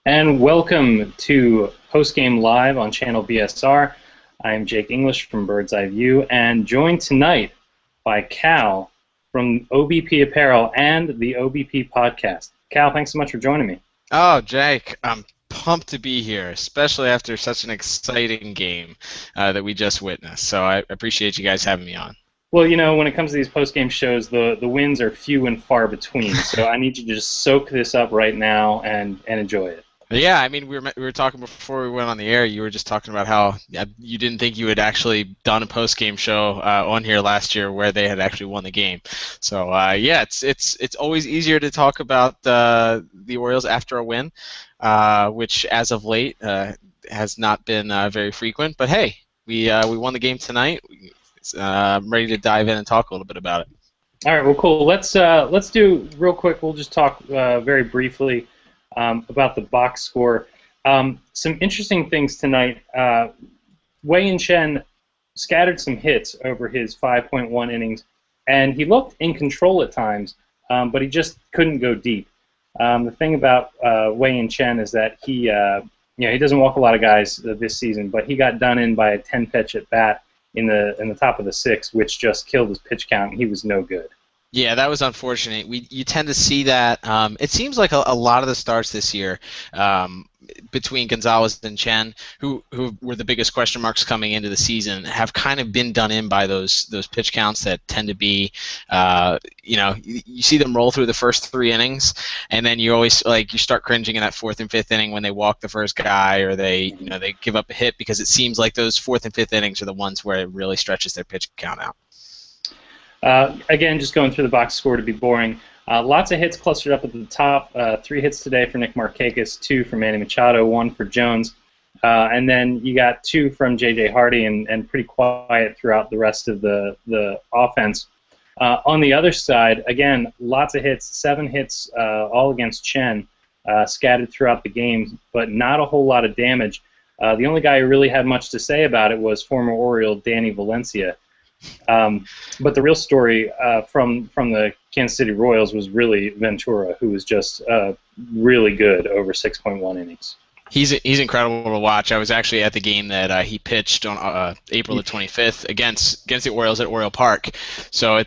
And welcome to Postgame Live on channel BSR. I'm Jake English from Bird's Eye View, and joined tonight by Cal from OBP Apparel and the OBP Podcast. Cal, thanks so much for joining me. Oh, Jake, I'm pumped to be here, especially after such an exciting game that we just witnessed. So I appreciate you guys having me on. Well, you know, when it comes to these postgame shows, the wins are few and far between. So I need you to just soak this up right now and enjoy it. Yeah, I mean, we were talking before we went on the air. You were just talking about how you didn't think you had actually done a post game show on here last year where they had actually won the game. So yeah, it's always easier to talk about the Orioles after a win, which as of late has not been very frequent. But hey, we won the game tonight. I'm ready to dive in and talk a little bit about it. All right, well, cool. Let's do real quick. We'll just talk very briefly about the box score. Some interesting things tonight. Wei Chen scattered some hits over his 5.1 innings, and he looked in control at times, but he just couldn't go deep. The thing about Wei Chen is that he doesn't walk a lot of guys this season, but he got done in by a 10 pitch at bat in the top of the sixth, which just killed his pitch count. He was no good. Yeah, that was unfortunate. You tend to see that. It seems like a lot of the starts this year between Gonzalez and Chen, who were the biggest question marks coming into the season, have kind of been done in by those pitch counts that tend to be, you see them roll through the first three innings, and then you always you start cringing in that fourth and fifth inning when they walk the first guy or they give up a hit, because it seems like those fourth and fifth innings are the ones where it really stretches their pitch count out. Again, just going through the box score to be boring. Lots of hits clustered up at the top. 3 hits today for Nick Markakis, 2 for Manny Machado, 1 for Jones. And then you got 2 from J.J. Hardy and pretty quiet throughout the rest of the offense. On the other side, again, lots of hits, 7 hits all against Chen, scattered throughout the game, but not a whole lot of damage. The only guy who really had much to say about it was former Oriole Danny Valencia. But the real story from the Kansas City Royals was really Ventura, who was just really good over 6.1 innings. He's incredible to watch. I was actually at the game that he pitched on April the 25th against the Orioles at Oriole Park. So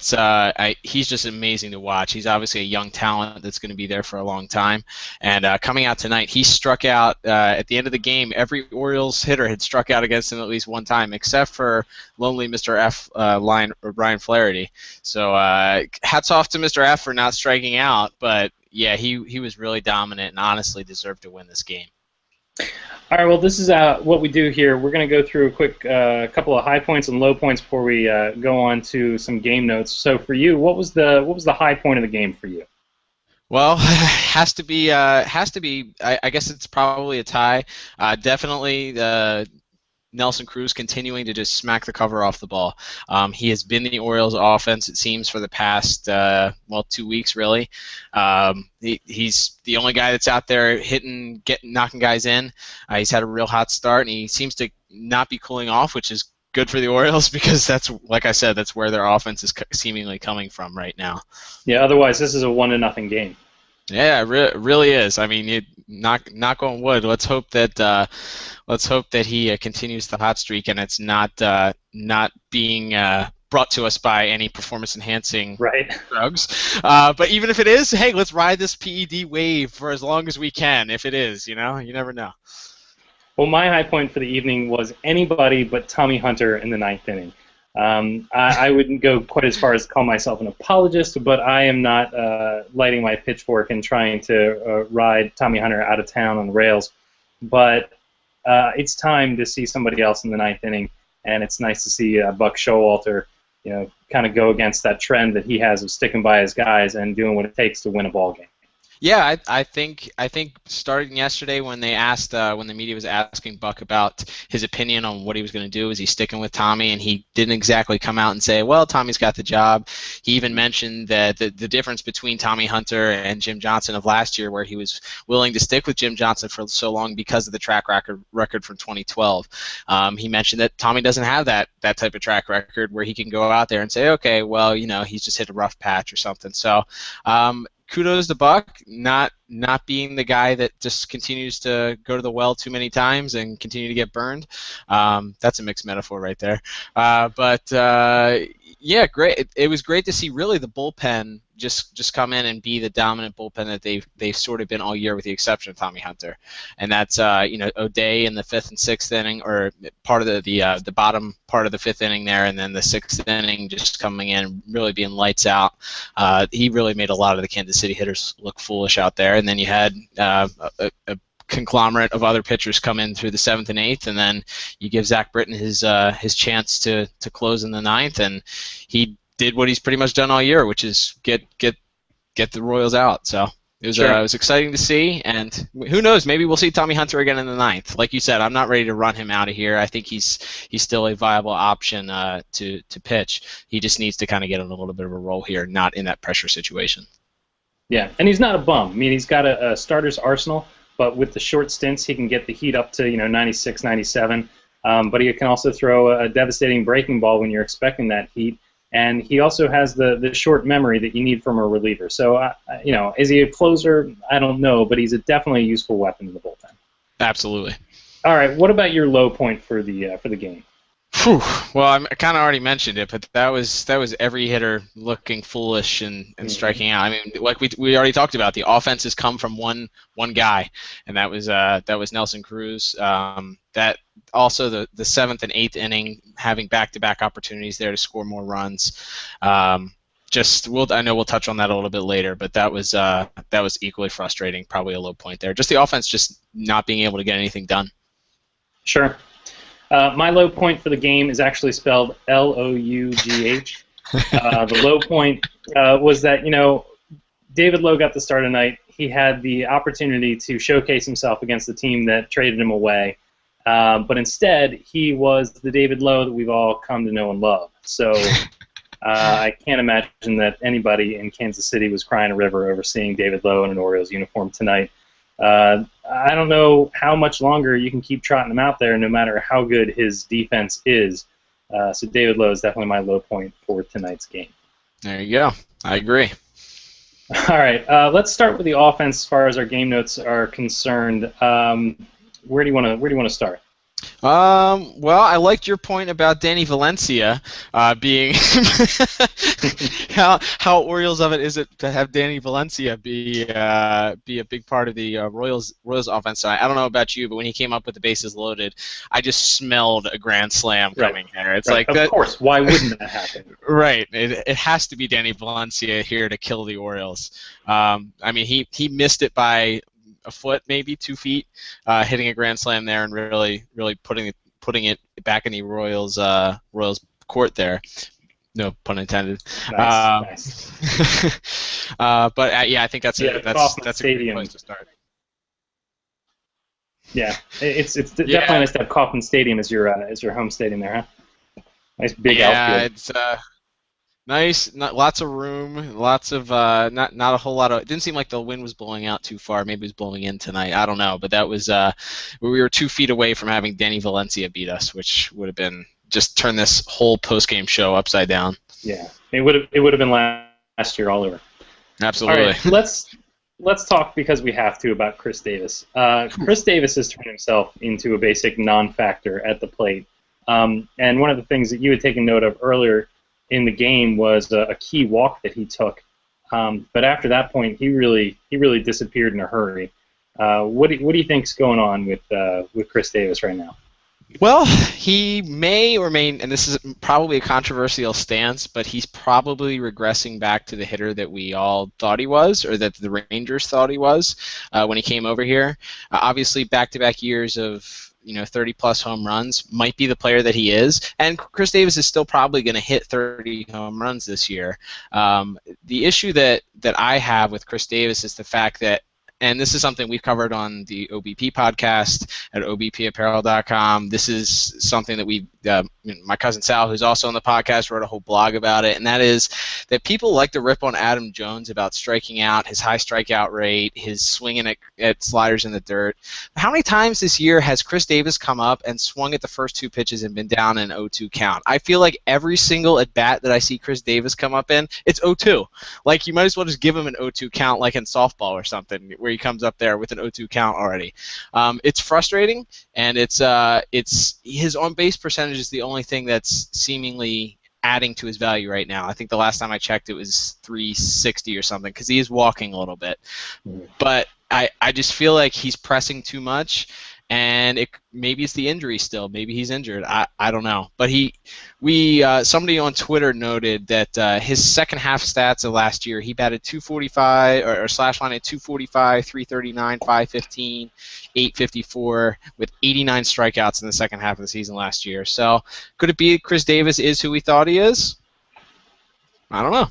he's just amazing to watch. He's obviously a young talent that's going to be there for a long time. And coming out tonight, he struck out at the end of the game. Every Orioles hitter had struck out against him at least one time, except for lonely Mr. F. Brian Flaherty. So hats off to Mr. F. for not striking out. But yeah, he was really dominant and honestly deserved to win this game. All right, well, this is what we do here. We're going to go through a quick couple of high points and low points before we go on to some game notes. So for you, what was the high point of the game for you? Well, has to be. I guess it's probably a tie. Definitely Nelson Cruz continuing to just smack the cover off the ball. He has been the Orioles' offense, it seems, for the past 2 weeks, really. He's the only guy that's out there hitting, knocking guys in. He's had a real hot start, and he seems to not be cooling off, which is good for the Orioles because that's, like I said, that's where their offense is seemingly coming from right now. Yeah. Otherwise, this is a 1-0 game. Yeah, it really is. I mean, knock on wood. Let's hope that he continues the hot streak and it's not being brought to us by any performance-enhancing drugs. But even if it is, hey, let's ride this PED wave for as long as we can. If it is, you never know. Well, my high point for the evening was anybody but Tommy Hunter in the 9th inning. I wouldn't go quite as far as to call myself an apologist, but I am not lighting my pitchfork and trying to ride Tommy Hunter out of town on the rails. But it's time to see somebody else in the 9th inning, and it's nice to see Buck Showalter, kind of go against that trend that he has of sticking by his guys and doing what it takes to win a ball game. Yeah, I think starting yesterday when the media was asking Buck about his opinion on what he was going to do, is he sticking with Tommy, and he didn't exactly come out and say, well, Tommy's got the job. He even mentioned that the difference between Tommy Hunter and Jim Johnson of last year, where he was willing to stick with Jim Johnson for so long because of the track record from 2012. He mentioned that Tommy doesn't have that type of track record where he can go out there and say, okay, well, he's just hit a rough patch or something. So kudos to Buck, not being the guy that just continues to go to the well too many times and continue to get burned. That's a mixed metaphor right there. Yeah, great. It was great to see really the bullpen just come in and be the dominant bullpen that they've sort of been all year, with the exception of Tommy Hunter, and that's O'Day in the fifth and sixth inning, or part of the bottom part of the fifth inning there, and then the sixth inning just coming in really being lights out. He really made a lot of the Kansas City hitters look foolish out there, and then you had a conglomerate of other pitchers come in through the seventh and eighth, and then you give Zach Britton his chance to close in the ninth, and he did what he's pretty much done all year, which is get the Royals out. So it was exciting to see, and who knows, maybe we'll see Tommy Hunter again in the ninth. Like you said, I'm not ready to run him out of here. I think he's still a viable option to pitch. He just needs to kind of get in a little bit of a role here, not in that pressure situation. Yeah, and he's not a bum. I mean, he's got a starter's arsenal, but with the short stints, he can get the heat up to 96, 97. But he can also throw a devastating breaking ball when you're expecting that heat. And he also has the short memory that you need from a reliever. So, is he a closer? I don't know, but he's definitely a useful weapon in the bullpen. Absolutely. All right, what about your low point for the game? Whew. Well, I kind of already mentioned it, but that was every hitter looking foolish and striking out. I mean, like we already talked about, the offense has come from one guy, and that was Nelson Cruz. That also the seventh and eighth inning, having back-to-back opportunities there to score more runs. I know we'll touch on that a little bit later, but that was equally frustrating. Probably a low point there. Just the offense just not being able to get anything done. Sure. My low point for the game is actually spelled Lough. The low point was that, David Lowe got the start of the night. He had the opportunity to showcase himself against the team that traded him away. But instead, he was the David Lowe that we've all come to know and love. So I can't imagine that anybody in Kansas City was crying a river over seeing David Lowe in an Orioles uniform tonight. I don't know how much longer you can keep trotting him out there, no matter how good his defense is. So David Lowe is definitely my low point for tonight's game. There you go. I agree. All right, let's start with the offense as far as our game notes are concerned. Where do you want to start? Well, I liked your point about Danny Valencia being how Orioles of it is it to have Danny Valencia be a big part of the Royals offense. I don't know about you, but when he came up with the bases loaded, I just smelled a grand slam coming here. It's like, of course, why wouldn't that happen? Right, it has to be Danny Valencia here to kill the Orioles. I mean, he missed it by a foot, maybe 2 feet, hitting a grand slam there and really putting it back in the Royals court there. No pun intended. Nice. But yeah, I think that's a great place to start. Yeah, it's definitely nice to have Kauffman Stadium as your home stadium there, huh? Nice big outfield. Yeah, it's nice, lots of room, lots of not a whole lot of. It didn't seem like the wind was blowing out too far. Maybe it was blowing in tonight. I don't know, but that was we were 2 feet away from having Danny Valencia beat us, which would have been just turn this whole post-game show upside down. Yeah, it would have been last year all over. Absolutely. All right, let's talk, because we have to, about Chris Davis. Chris Davis has turned himself into a basic non-factor at the plate, and one of the things that you had taken note of earlier in the game was a key walk that he took, but after that point, he really disappeared in a hurry. What do you think's going on with Chris Davis right now? Well, he may or may, and this is probably a controversial stance, but he's probably regressing back to the hitter that we all thought he was, or that the Rangers thought he was when he came over here. Obviously, back-to-back years of 30-plus home runs might be the player that he is, and Chris Davis is still probably going to hit 30 home runs this year. The issue that I have with Chris Davis is the fact that and this is something we've covered on the OBP podcast at obpapparel.com. This is something that my cousin Sal, who's also on the podcast, wrote a whole blog about it, and that is that people like to rip on Adam Jones about striking out, his high strikeout rate, his swinging at sliders in the dirt. How many times this year has Chris Davis come up and swung at the first two pitches and been down an 0-2 count? I feel like every single at bat that I see Chris Davis come up in, it's 0-2. Like, you might as well just give him an 0-2 count like in softball or something, where he comes up there with an 0-2 count already. It's frustrating, and it's his on-base percentage is the only thing that's seemingly adding to his value right now. I think the last time I checked it was 360 or something, because he is walking a little bit. But I just feel like he's pressing too much, and maybe it's the injury still. Maybe he's injured. I don't know. But somebody on Twitter noted that his second half stats of last year, he batted 245 or slash line at 245, 339, 515, 854 with 89 strikeouts in the second half of the season last year. So could it be Chris Davis is who we thought he is? I don't know.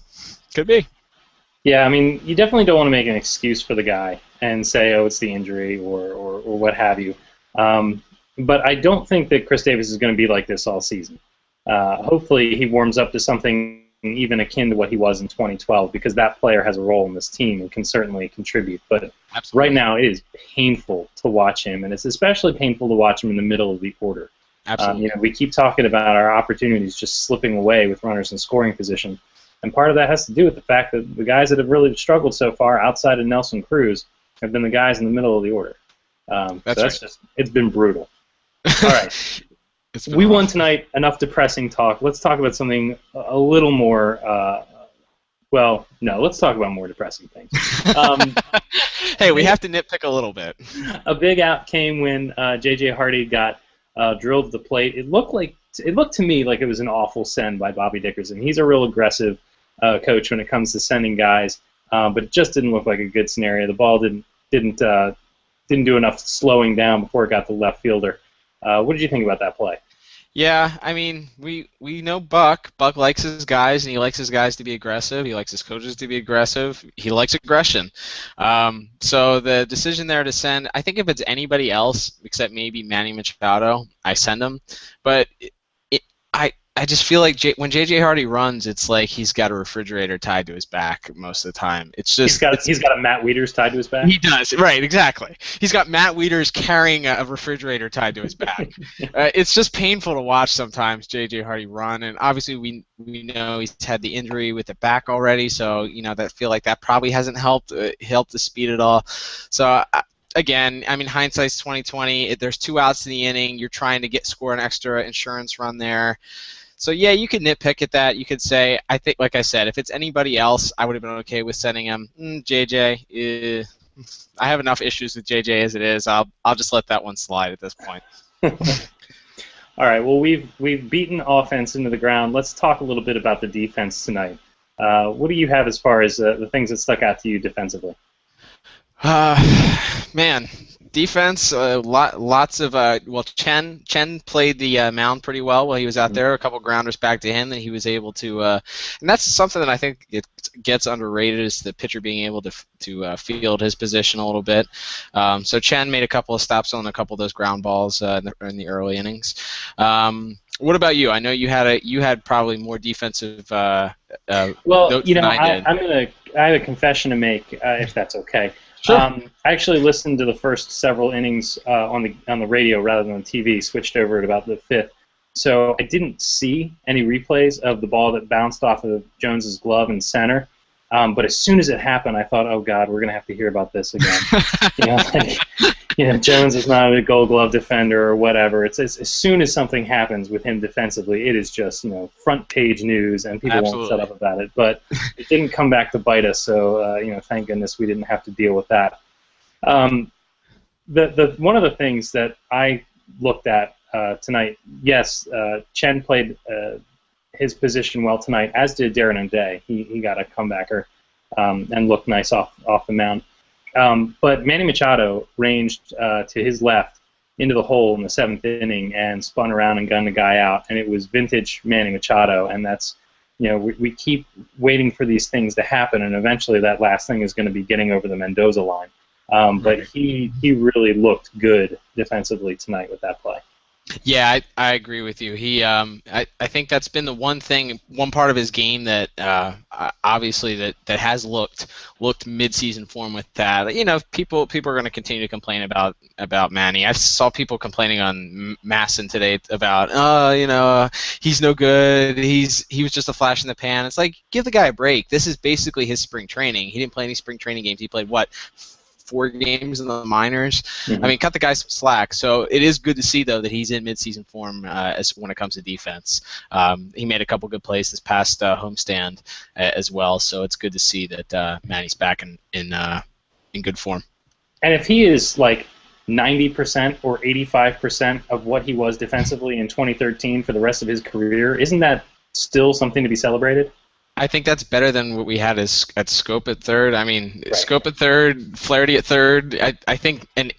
Could be. Yeah, I mean, you definitely don't want to make an excuse for the guy and say, oh, it's the injury or what have you. But I don't think that Chris Davis is going to be like this all season. Hopefully he warms up to something even akin to what he was in 2012, because that player has a role in this team and can certainly contribute. But Absolutely. Right now it is painful to watch him, and it's especially painful to watch him in the middle of the order. Absolutely. We keep talking about our opportunities just slipping away with runners in scoring position. And part of that has to do with the fact that the guys that have really struggled so far, outside of Nelson Cruz, have been the guys in the middle of the order. That's right. It's been brutal. All right. We won tonight. Enough depressing talk. Let's talk about something a little more, let's talk about more depressing things. Hey, we have to nitpick a little bit. A big out came when J.J. Hardy got drilled to the plate. It looked to me like it was an awful send by Bobby Dickerson. He's a real aggressive coach when it comes to sending guys, but it just didn't look like a good scenario. The ball didn't do enough slowing down before it got to the left fielder. What did you think about that play? Yeah, I mean, we know Buck. Buck likes his guys, and he likes his guys to be aggressive. He likes his coaches to be aggressive. He likes aggression. So the decision there to send, I think if it's anybody else except maybe Manny Machado, I send him. But I just feel like when J.J. Hardy runs, it's like he's got a refrigerator tied to his back most of the time. It's just he's got a Matt Wieters tied to his back. He does, right? Exactly. He's got Matt Wieters carrying a refrigerator tied to his back. It's just painful to watch sometimes J.J. Hardy run, and obviously we know he's had the injury with the back already, so that feel like that probably hasn't helped the speed at all. So. Again, I mean, hindsight's 2020. There's 2 outs in the inning. You're trying to score an extra insurance run there. So yeah, you could nitpick at that. You could say, I think, like I said, if it's anybody else, I would have been okay with sending him. JJ, I have enough issues with JJ as it is. I'll just let that one slide at this point. All right. Well, we've beaten offense into the ground. Let's talk a little bit about the defense tonight. What do you have as far as the things that stuck out to you defensively? Man, defense, lots of Chen played the mound pretty well while he was out there. A couple grounders back to him that he was able to, and that's something that I think it gets underrated, is the pitcher being able to field his position a little bit. So Chen made a couple of stops on a couple of those ground balls in the early innings. What about you? I know you had probably more defensive. Well, I have a confession to make, if that's okay. Sure. I actually listened to the first several innings on the radio rather than on TV. Switched over at about the 5th, so I didn't see any replays of the ball that bounced off of Jones's glove in center. But as soon as it happened, I thought, "Oh God, we're gonna have to hear about this again." Jones is not a Gold Glove defender or whatever. It's as soon as something happens with him defensively, it is just front page news, and people won't shut up about it. But it didn't come back to bite us, so thank goodness we didn't have to deal with that. The one of the things that I looked at tonight, yes, Chen played his position well tonight, as did Darren O'Day. He got a comebacker and looked nice off the mound. But Manny Machado ranged to his left into the hole in the 7th inning and spun around and gunned a guy out, and it was vintage Manny Machado. And that's, we keep waiting for these things to happen, and eventually that last thing is going to be getting over the Mendoza line. But he really looked good defensively tonight with that play. Yeah, I agree with you. I think that's been the one part of his game that obviously that has looked mid-season form with that. You know, people are going to continue to complain about Manny. I saw people complaining on Masson today about, he's no good. He was just a flash in the pan. It's like, give the guy a break. This is basically his spring training. He didn't play any spring training games. He played what? 4 games in the minors. Mm-hmm. I mean, cut the guy some slack. So it is good to see, though, that he's in midseason form as when it comes to defense. He made a couple good plays this past homestand as well. So it's good to see that Manny's back in good form. And if he is like 90% or 85% of what he was defensively in 2013 for the rest of his career, isn't that still something to be celebrated? I think that's better than what we had at Scope at third. I mean, Right. Scope at third, Flaherty at third. I think, and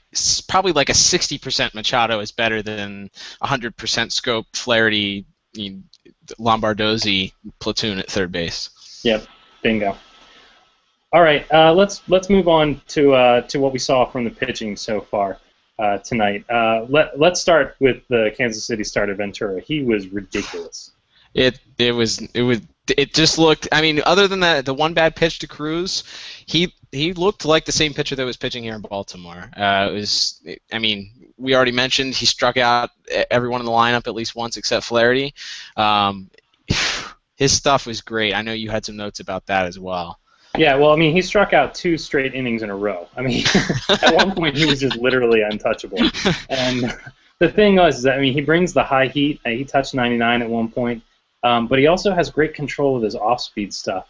probably like a 60% Machado is better than 100% Scope, Flaherty, Lombardozzi platoon at third base. Yep, bingo. All right, let's move on to what we saw from the pitching so far tonight. Let's start with the Kansas City starter Ventura. He was ridiculous. It just looked. I mean, other than that, the one bad pitch to Cruz, he looked like the same pitcher that was pitching here in Baltimore. I mean, we already mentioned he struck out everyone in the lineup at least once except Flaherty. His stuff was great. I know you had some notes about that as well. Yeah, well, I mean, he struck out 2 straight innings in a row. I mean, at one point he was just literally untouchable. And the thing was, I mean, he brings the high heat. He touched 99 at one point. But he also has great control of his off-speed stuff.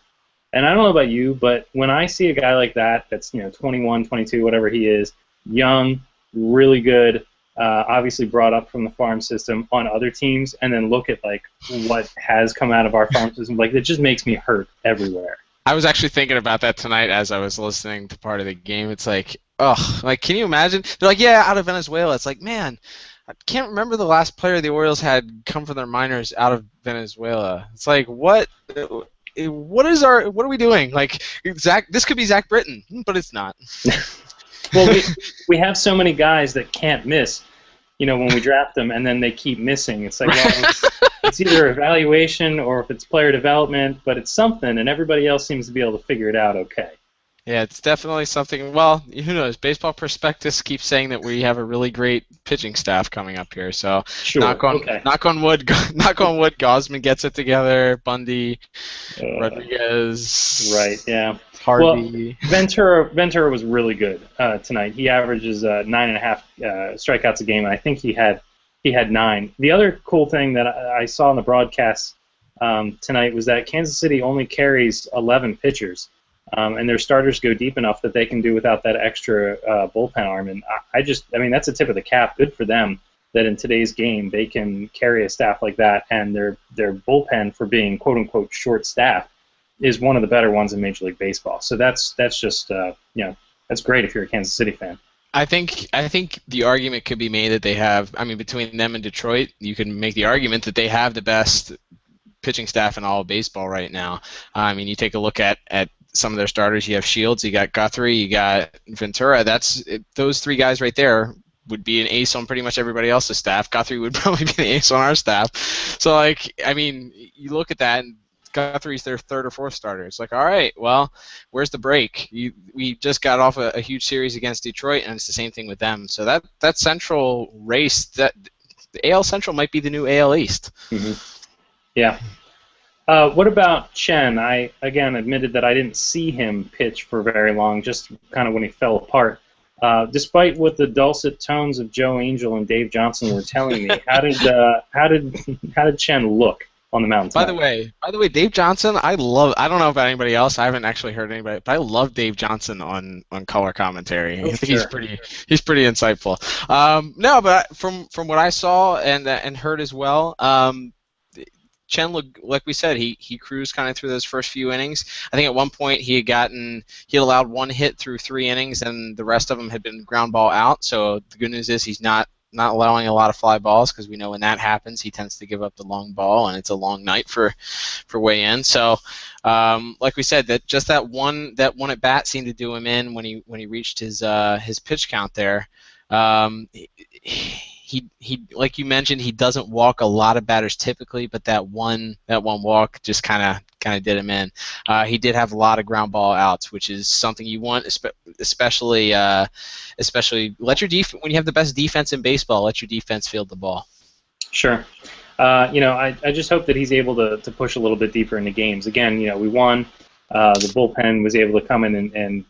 And I don't know about you, but when I see a guy like that that's 21, 22, whatever he is, young, really good, obviously brought up from the farm system on other teams, and then look at like what has come out of our farm system, like it just makes me hurt everywhere. I was actually thinking about that tonight as I was listening to part of the game. It's like, can you imagine? They're like, yeah, out of Venezuela. It's like, man, I can't remember the last player the Orioles had come from their minors out of Venezuela. It's like, what are we doing? Like, this could be Zach Britton, but it's not. Well, we have so many guys that can't miss, when we draft them, and then they keep missing. It's like, well, it's either evaluation or if it's player development, but it's something, and everybody else seems to be able to figure it out okay. Yeah, it's definitely something. Well, who knows? Baseball Prospectus keeps saying that we have a really great pitching staff coming up here. So sure. knock on wood. Knock on wood. Gosman gets it together. Bundy, Rodriguez. Right. Yeah. Harvey. Well, Ventura was really good tonight. He averages 9.5 strikeouts a game, and I think he had 9. The other cool thing that I saw in the broadcast tonight was that Kansas City only carries 11 pitchers. And their starters go deep enough that they can do without that extra bullpen arm. And I mean, that's a tip of the cap. Good for them that in today's game they can carry a staff like that, and their bullpen for being quote unquote short staffed is one of the better ones in Major League Baseball. So that's just that's great if you're a Kansas City fan. I think the argument could be made that they have. I mean, between them and Detroit, you can make the argument that they have the best pitching staff in all of baseball right now. I mean, you take a look at some of their starters. You have Shields, you got Guthrie, you got Ventura. Those 3 guys right there would be an ace on pretty much everybody else's staff. Guthrie would probably be an ace on our staff. So, like, I mean, you look at that, and Guthrie's their 3rd or 4th starter. It's like, all right, well, where's the break? We just got off a huge series against Detroit, and it's the same thing with them. So that Central race, that the AL Central might be the new AL East. Mm-hmm. Yeah. What about Chen? I, again, admitted that I didn't see him pitch for very long, just kind of when he fell apart. Despite what the dulcet tones of Joe Angel and Dave Johnson were telling me, how did Chen look on the mound tonight? By the way, Dave Johnson, I don't know about anybody else. I haven't actually heard anybody, but I love Dave Johnson on color commentary. I think he's pretty insightful. No, but from what I saw and heard as well, Chen looked, like we said, he cruised kind of through those first few innings. I think at one point he had allowed 1 hit through 3 innings, and the rest of them had been ground ball out. So the good news is he's not not allowing a lot of fly balls, because we know when that happens, he tends to give up the long ball, and it's a long night for weigh in. So, like we said, that one at bat seemed to do him in when he reached his pitch count there. He like you mentioned, he doesn't walk a lot of batters typically, but that one walk just kind of did him in. He did have a lot of ground ball outs, which is something you want, especially let your when you have the best defense in baseball, let your defense field the ball. Sure. I just hope that he's able to push a little bit deeper into games. Again, we won. The bullpen was able to come in and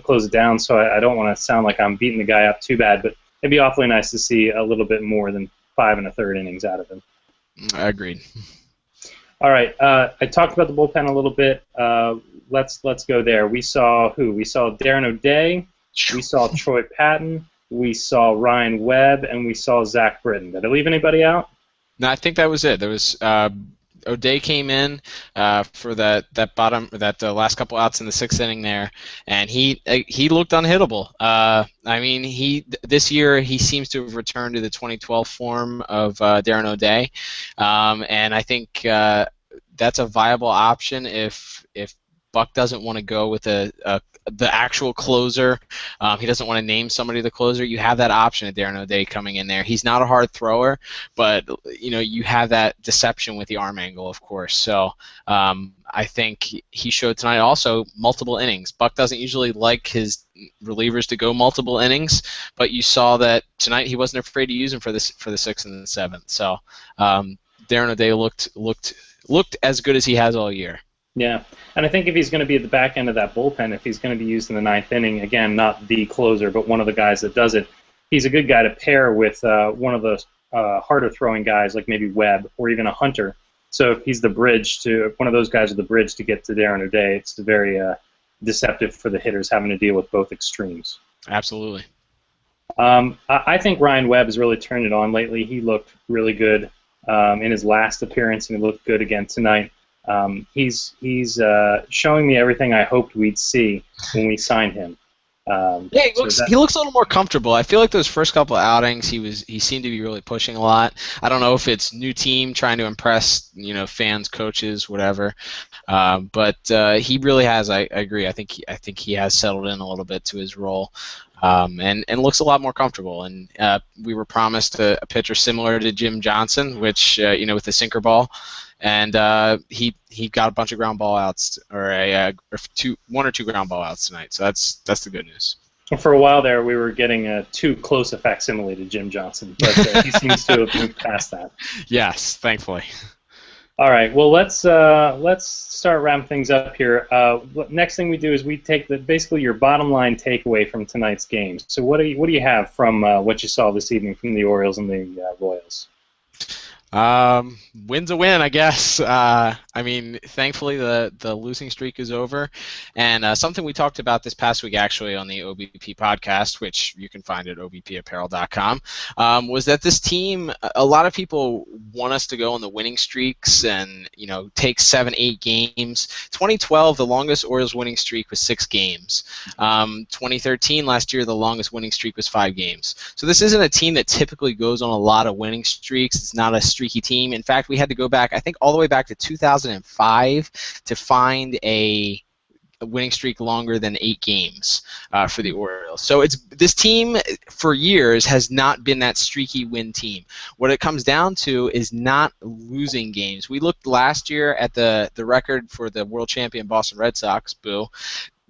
close it down, so I don't want to sound like I'm beating the guy up too bad, but it'd be awfully nice to see a little bit more than 5 1/3 innings out of him. Agreed. All right. I talked about the bullpen a little bit. Let's go there. We saw who? We saw Darren O'Day. We saw Troy Patton. We saw Ryan Webb, and we saw Zach Britton. Did I leave anybody out? No, I think that was it. There was O'Day came in for that last couple outs in the 6th inning there, and he looked unhittable. This year he seems to have returned to the 2012 form of Darren O'Day, and I think that's a viable option if Buck doesn't want to go with the actual closer. He doesn't want to name somebody the closer. You have that option at Darren O'Day coming in there. He's not a hard thrower, but you have that deception with the arm angle, of course. So I think he showed tonight also multiple innings. Buck doesn't usually like his relievers to go multiple innings, but you saw that tonight he wasn't afraid to use them for the 6th and the 7th. So Darren O'Day looked as good as he has all year. Yeah, and I think if he's going to be at the back end of that bullpen, if he's going to be used in the 9th inning, again, not the closer, but one of the guys that does it, he's a good guy to pair with one of the harder throwing guys like maybe Webb or even a Hunter. So if he's the bridge to one of those guys, the bridge to get to Darren O'Day, it's very deceptive for the hitters having to deal with both extremes. Absolutely. I think Ryan Webb has really turned it on lately. He looked really good in his last appearance, and he looked good again tonight. He's showing me everything I hoped we'd see when we signed him. He looks a little more comfortable. I feel like those first couple of outings, he seemed to be really pushing a lot. I don't know if it's new team trying to impress fans, coaches, whatever. But he really has. I agree. I think he has settled in a little bit to his role. And looks a lot more comfortable. And we were promised a pitcher similar to Jim Johnson, which with the sinker ball. And he got a bunch of ground ball outs, or one or two ground ball outs tonight. So that's the good news. For a while there, we were getting too close a facsimile to Jim Johnson, but he seems to have moved past that. Yes, thankfully. All right. Well, let's start wrapping things up here. Next thing we do is we take basically your bottom line takeaway from tonight's game. So what do you have from what you saw this evening from the Orioles and the Royals? Win's a win, I guess. Thankfully the losing streak is over, and something we talked about this past week actually on the OBP podcast, which you can find at obpapparel.com, was that this team, a lot of people want us to go on the winning streaks and take 7-8 games. 2012, the longest Orioles winning streak was 6 games. 2013, last year, the longest winning streak was 5 games. So this isn't a team that typically goes on a lot of winning streaks. It's not a streaky team. In fact, we had to go back, I think, all the way back to 2005 to find a winning streak longer than 8 games for the Orioles. So this team for years has not been that streaky win team. What it comes down to is not losing games. We looked last year at the record for the world champion Boston Red Sox. Boo.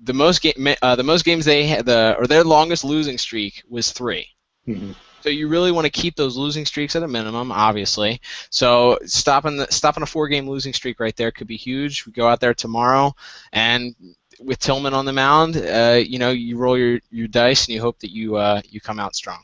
The most games they had, or their longest losing streak was 3. Mm-hmm. So you really want to keep those losing streaks at a minimum, obviously. So stopping a 4-game losing streak right there could be huge. We go out there tomorrow, and with Tillman on the mound, you roll your dice and you hope that you come out strong.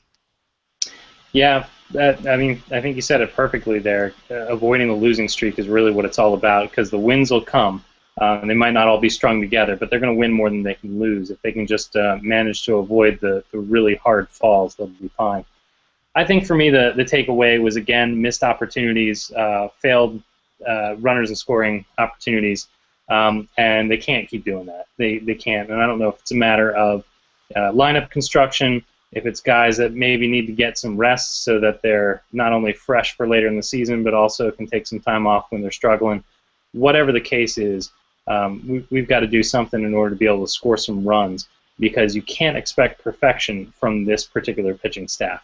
Yeah, I think you said it perfectly there. Avoiding the losing streak is really what it's all about, because the wins will come. And they might not all be strung together, but they're going to win more than they can lose. If they can just manage to avoid the really hard falls, they'll be fine. I think for me the takeaway was, again, missed opportunities, failed runners and scoring opportunities, and they can't keep doing that. They can't, and I don't know if it's a matter of lineup construction, if it's guys that maybe need to get some rest so that they're not only fresh for later in the season, but also can take some time off when they're struggling. Whatever the case is, we've got to do something in order to be able to score some runs, because you can't expect perfection from this particular pitching staff.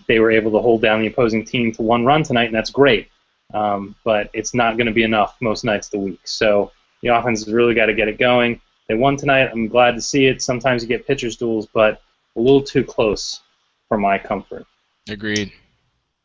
They were able to hold down the opposing team to 1 run tonight, and that's great. But it's not going to be enough most nights of the week. So the offense has really got to get it going. They won tonight. I'm glad to see it. Sometimes you get pitchers' duels, but a little too close for my comfort. Agreed.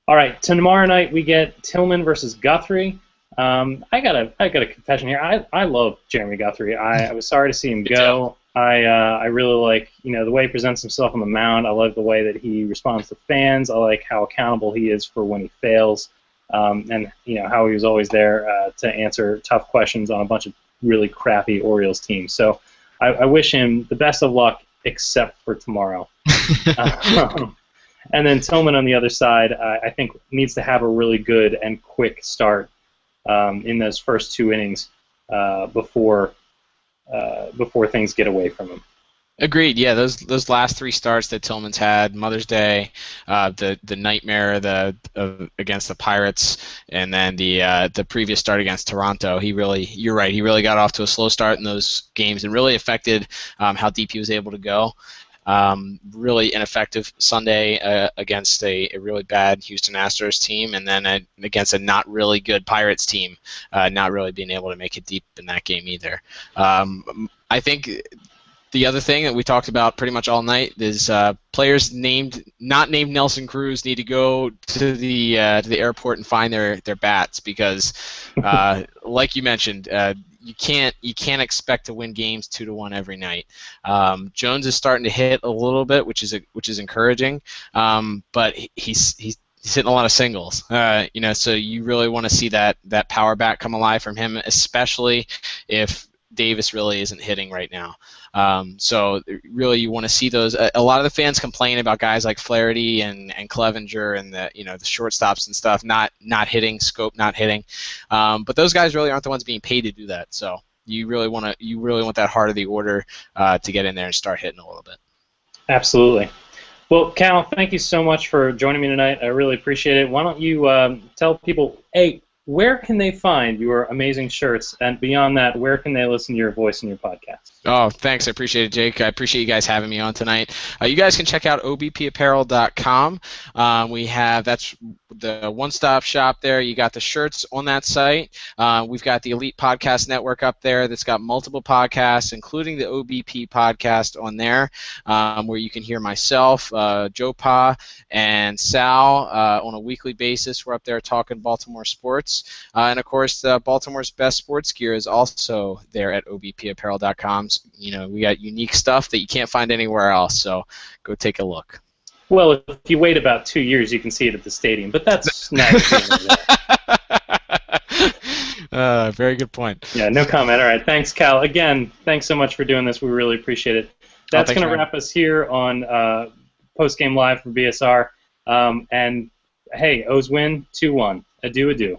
All right, tomorrow night we get Tillman versus Guthrie. I got a confession here. I love Jeremy Guthrie. I was sorry to see him go. I really like the way he presents himself on the mound. I like the way that he responds to fans. I like how accountable he is for when he fails, and how he was always there to answer tough questions on a bunch of really crappy Orioles teams. So I wish him the best of luck, except for tomorrow. And then Tillman on the other side, I think needs to have a really good and quick start in those first 2 innings before things get away from him. Agreed. Yeah, those last 3 starts that Tillman's had, Mother's Day, the nightmare against the Pirates, and then the previous start against Toronto. You're right. He really got off to a slow start in those games and really affected how deep he was able to go. Really ineffective Sunday against a really bad Houston Astros team, and then against a not really good Pirates team, not really being able to make it deep in that game either. I think the other thing that we talked about pretty much all night is players not named Nelson Cruz need to go to the airport and find their bats, because like you mentioned, you can't expect to win games 2-1 every night. Jones is starting to hit a little bit, which is encouraging, but he's hitting a lot of singles. So you really want to see that power bat come alive from him, especially if Davis really isn't hitting right now. So really you want to see those. A lot of the fans complain about guys like Flaherty and Clevenger and the shortstops and stuff not hitting, Scope not hitting. But those guys really aren't the ones being paid to do that. So you really want that heart of the order to get in there and start hitting a little bit. Absolutely. Well, Cal, thank you so much for joining me tonight. I really appreciate it. Why don't you tell people, where can they find your amazing shirts? And beyond that, where can they listen to your voice in your podcast? Oh, thanks. I appreciate it, Jake. I appreciate you guys having me on tonight. You guys can check out obpapparel.com. That's the one-stop shop there. You got the shirts on that site. We've got the Elite Podcast Network up there that's got multiple podcasts, including the OBP podcast on there, where you can hear myself, Joe Pa, and Sal on a weekly basis. We're up there talking Baltimore sports. And, of course, Baltimore's best sports gear is also there at obpapparel.com. We got unique stuff that you can't find anywhere else, so go take a look. Well, if you wait about 2 years, you can see it at the stadium, but that's not very good point. Yeah, no comment. All right, thanks, Cal. Again, thanks so much for doing this. We really appreciate it. That's going to wrap us here on Post Game Live from BSR. And, hey, O's win 2-1. Adieu, adieu.